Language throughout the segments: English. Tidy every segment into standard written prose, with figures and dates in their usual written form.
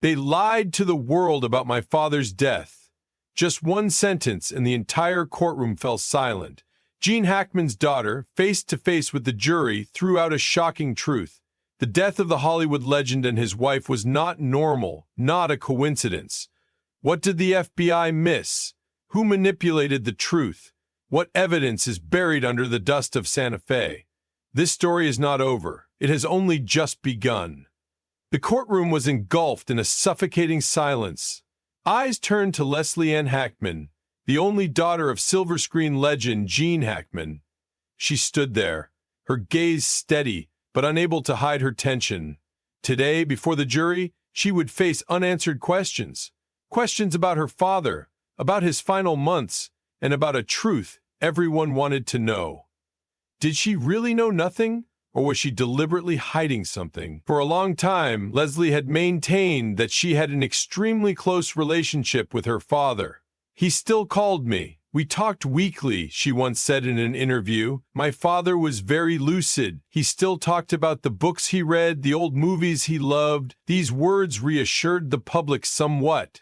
They lied to the world about my father's death. Just one sentence and the entire courtroom fell silent. Gene Hackman's daughter, face to face with the jury, threw out a shocking truth. The death of the Hollywood legend and his wife was not normal, not a coincidence. What did the FBI miss? Who manipulated the truth? What evidence is buried under the dust of Santa Fe? This story is not over. It has only just begun. The courtroom was engulfed in a suffocating silence. Eyes turned to Leslie Ann Hackman, the only daughter of silver screen legend Gene Hackman. She stood there, her gaze steady, but unable to hide her tension. Today, before the jury, she would face unanswered questions. Questions about her father, about his final months, and about a truth everyone wanted to know. Did she really know nothing, or was she deliberately hiding something? For a long time, Leslie had maintained that she had an extremely close relationship with her father. "He still called me. We talked weekly," she once said in an interview. "My father was very lucid. He still talked about the books he read, the old movies he loved." These words reassured the public somewhat.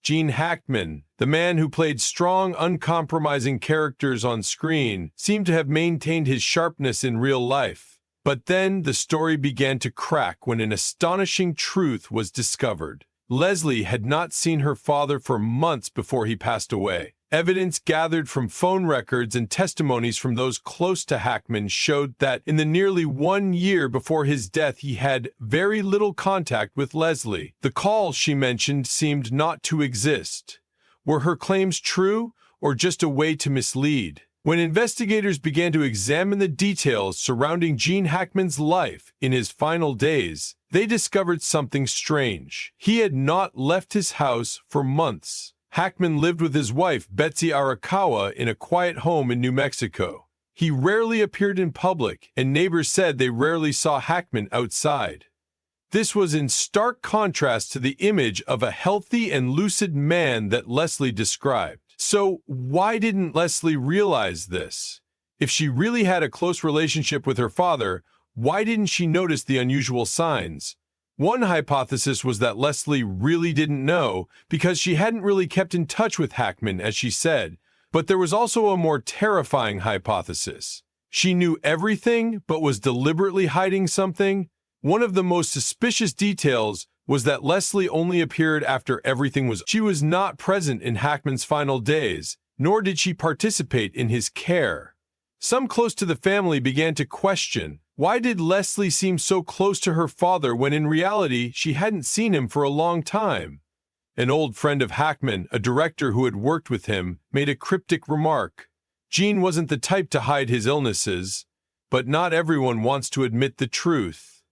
Gene Hackman, the man who played strong, uncompromising characters on screen, seemed to have maintained his sharpness in real life. But then the story began to crack when an astonishing truth was discovered. Leslie had not seen her father for months before he passed away. Evidence gathered from phone records and testimonies from those close to Hackman showed that in the nearly 1 year before his death he had very little contact with Leslie. The calls she mentioned seemed not to exist. Were her claims true, or just a way to mislead? When investigators began to examine the details surrounding Gene Hackman's life in his final days, they discovered something strange. He had not left his house for months. Hackman lived with his wife, Betsy Arakawa, in a quiet home in New Mexico. He rarely appeared in public, and neighbors said they rarely saw Hackman outside. This was in stark contrast to the image of a healthy and lucid man that Leslie described. So, why didn't Leslie realize this? If she really had a close relationship with her father, why didn't she notice the unusual signs? One hypothesis was that Leslie really didn't know because she hadn't really kept in touch with Hackman, as she said. But there was also a more terrifying hypothesis. She knew everything but was deliberately hiding something. One of the most suspicious details was that Leslie only appeared after everything was. She was not present in Hackman's final days, nor did she participate in his care. Some close to the family began to question, why did Leslie seem so close to her father when in reality she hadn't seen him for a long time? An old friend of Hackman, a director who had worked with him, made a cryptic remark. Gene wasn't the type to hide his illnesses, but not everyone wants to admit the truth.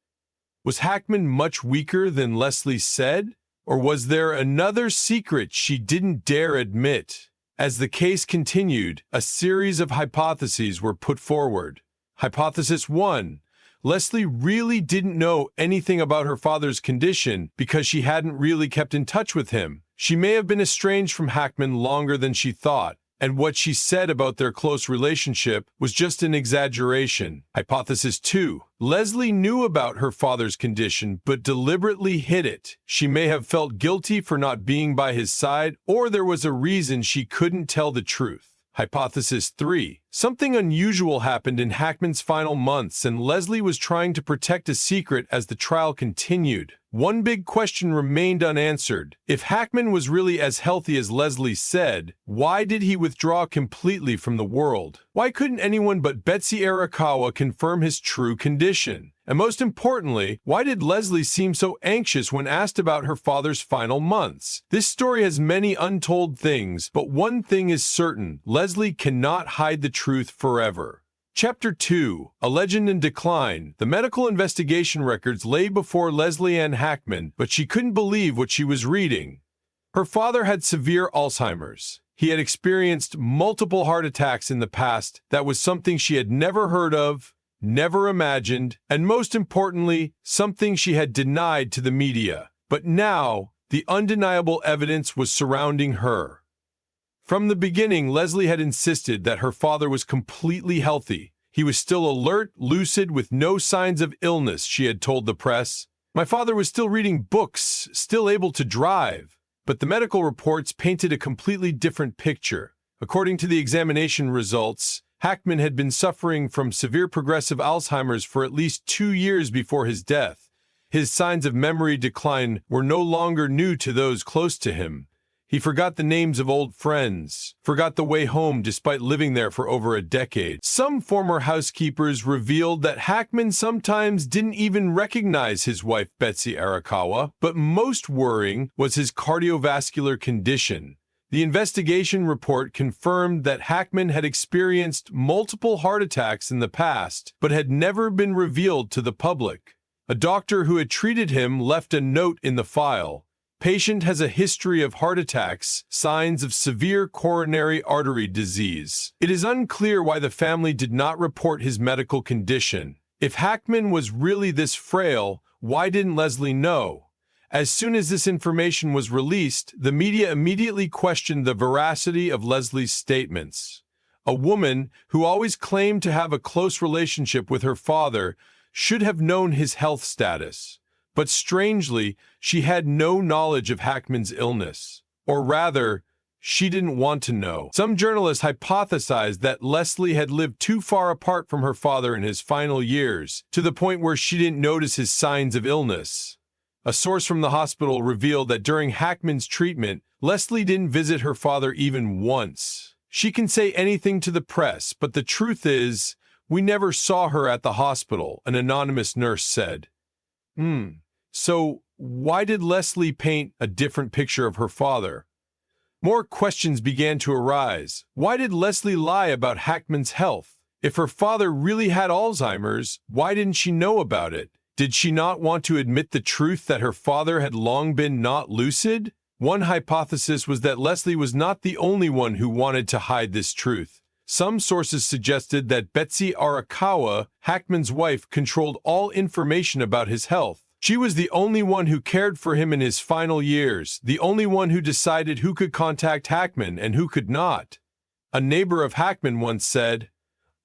Was Hackman much weaker than Leslie said? Or was there another secret she didn't dare admit? As the case continued, a series of hypotheses were put forward. Hypothesis 1. Leslie really didn't know anything about her father's condition because she hadn't really kept in touch with him. She may have been estranged from Hackman longer than she thought, and what she said about their close relationship was just an exaggeration. Hypothesis 2. Leslie knew about her father's condition but deliberately hid it. She may have felt guilty for not being by his side, or there was a reason she couldn't tell the truth. Hypothesis 3. Something unusual happened in Hackman's final months, and Leslie was trying to protect a secret as the trial continued. One big question remained unanswered. If Hackman was really as healthy as Leslie said, why did he withdraw completely from the world? Why couldn't anyone but Betsy Arakawa confirm his true condition? And most importantly, why did Leslie seem so anxious when asked about her father's final months? This story has many untold things, but one thing is certain: Leslie cannot hide the truth forever. Chapter 2. A Legend in Decline. The medical investigation records lay before Leslie Ann Hackman, but she couldn't believe what she was reading. Her father had severe Alzheimer's. He had experienced multiple heart attacks in the past. That was something she had never heard of, never imagined, and most importantly, something she had denied to the media. But now, the undeniable evidence was surrounding her. From the beginning, Leslie had insisted that her father was completely healthy. He was still alert, lucid, with no signs of illness, she had told the press. My father was still reading books, still able to drive, but the medical reports painted a completely different picture. According to the examination results, Hackman had been suffering from severe progressive Alzheimer's for at least 2 years before his death. His signs of memory decline were no longer new to those close to him. He forgot the names of old friends, forgot the way home despite living there for over a decade. Some former housekeepers revealed that Hackman sometimes didn't even recognize his wife Betsy Arakawa, but most worrying was his cardiovascular condition. The investigation report confirmed that Hackman had experienced multiple heart attacks in the past, but had never been revealed to the public. A doctor who had treated him left a note in the file. Patient has a history of heart attacks, signs of severe coronary artery disease. It is unclear why the family did not report his medical condition. If Hackman was really this frail, why didn't Leslie know? As soon as this information was released, the media immediately questioned the veracity of Leslie's statements. A woman who always claimed to have a close relationship with her father should have known his health status. But strangely, she had no knowledge of Hackman's illness. Or rather, she didn't want to know. Some journalists hypothesized that Leslie had lived too far apart from her father in his final years, to the point where she didn't notice his signs of illness. A source from the hospital revealed that during Hackman's treatment, Leslie didn't visit her father even once. She can say anything to the press, but the truth is, we never saw her at the hospital, an anonymous nurse said. So why did Leslie paint a different picture of her father? More questions began to arise. Why did Leslie lie about Hackman's health? If her father really had Alzheimer's, why didn't she know about it? Did she not want to admit the truth that her father had long been not lucid? One hypothesis was that Leslie was not the only one who wanted to hide this truth. Some sources suggested that Betsy Arakawa, Hackman's wife, controlled all information about his health. She was the only one who cared for him in his final years, the only one who decided who could contact Hackman and who could not. A neighbor of Hackman once said,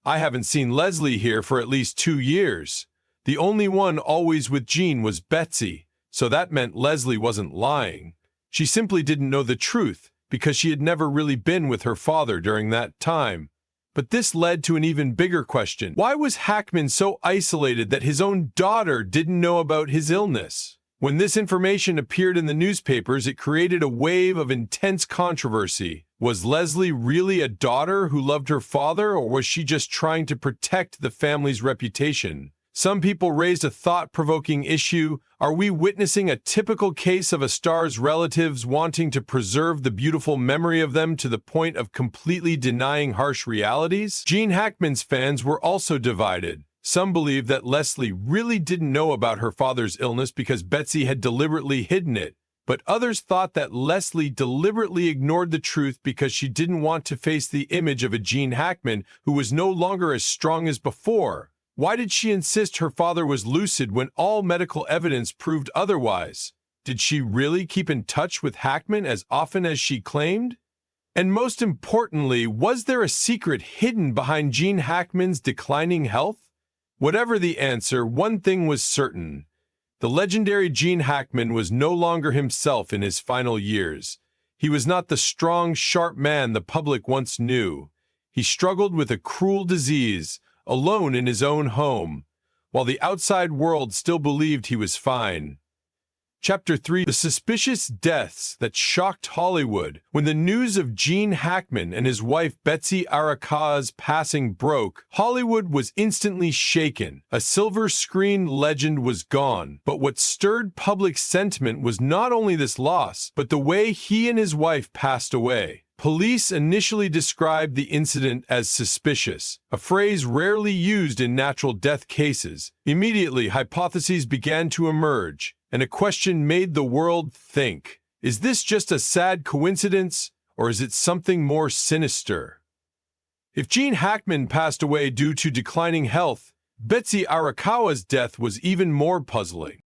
"I haven't seen Leslie here for at least 2 years. The only one always with Jean was Betsy, so that meant Leslie wasn't lying. She simply didn't know the truth because she had never really been with her father during that time." But this led to an even bigger question. Why was Hackman so isolated that his own daughter didn't know about his illness? When this information appeared in the newspapers, it created a wave of intense controversy. Was Leslie really a daughter who loved her father, or was she just trying to protect the family's reputation? Some people raised a thought-provoking issue. Are we witnessing a typical case of a star's relatives wanting to preserve the beautiful memory of them to the point of completely denying harsh realities? Gene Hackman's fans were also divided. Some believed that Leslie really didn't know about her father's illness because Betsy had deliberately hidden it. But others thought that Leslie deliberately ignored the truth because she didn't want to face the image of a Gene Hackman who was no longer as strong as before. Why did she insist her father was lucid when all medical evidence proved otherwise? Did she really keep in touch with Hackman as often as she claimed? And most importantly, was there a secret hidden behind Gene Hackman's declining health? Whatever the answer, one thing was certain. The legendary Gene Hackman was no longer himself in his final years. He was not the strong, sharp man the public once knew. He struggled with a cruel disease, alone in his own home, while the outside world still believed he was fine. Chapter 3: The suspicious deaths that shocked Hollywood. When the news of Gene Hackman and his wife Betsy Arakawa's passing broke, Hollywood was instantly shaken. A silver screen legend was gone. But what stirred public sentiment was not only this loss, but the way he and his wife passed away. Police initially described the incident as suspicious, a phrase rarely used in natural death cases. Immediately, hypotheses began to emerge, and a question made the world think. Is this just a sad coincidence, or is it something more sinister? If Gene Hackman passed away due to declining health, Betsy Arakawa's death was even more puzzling.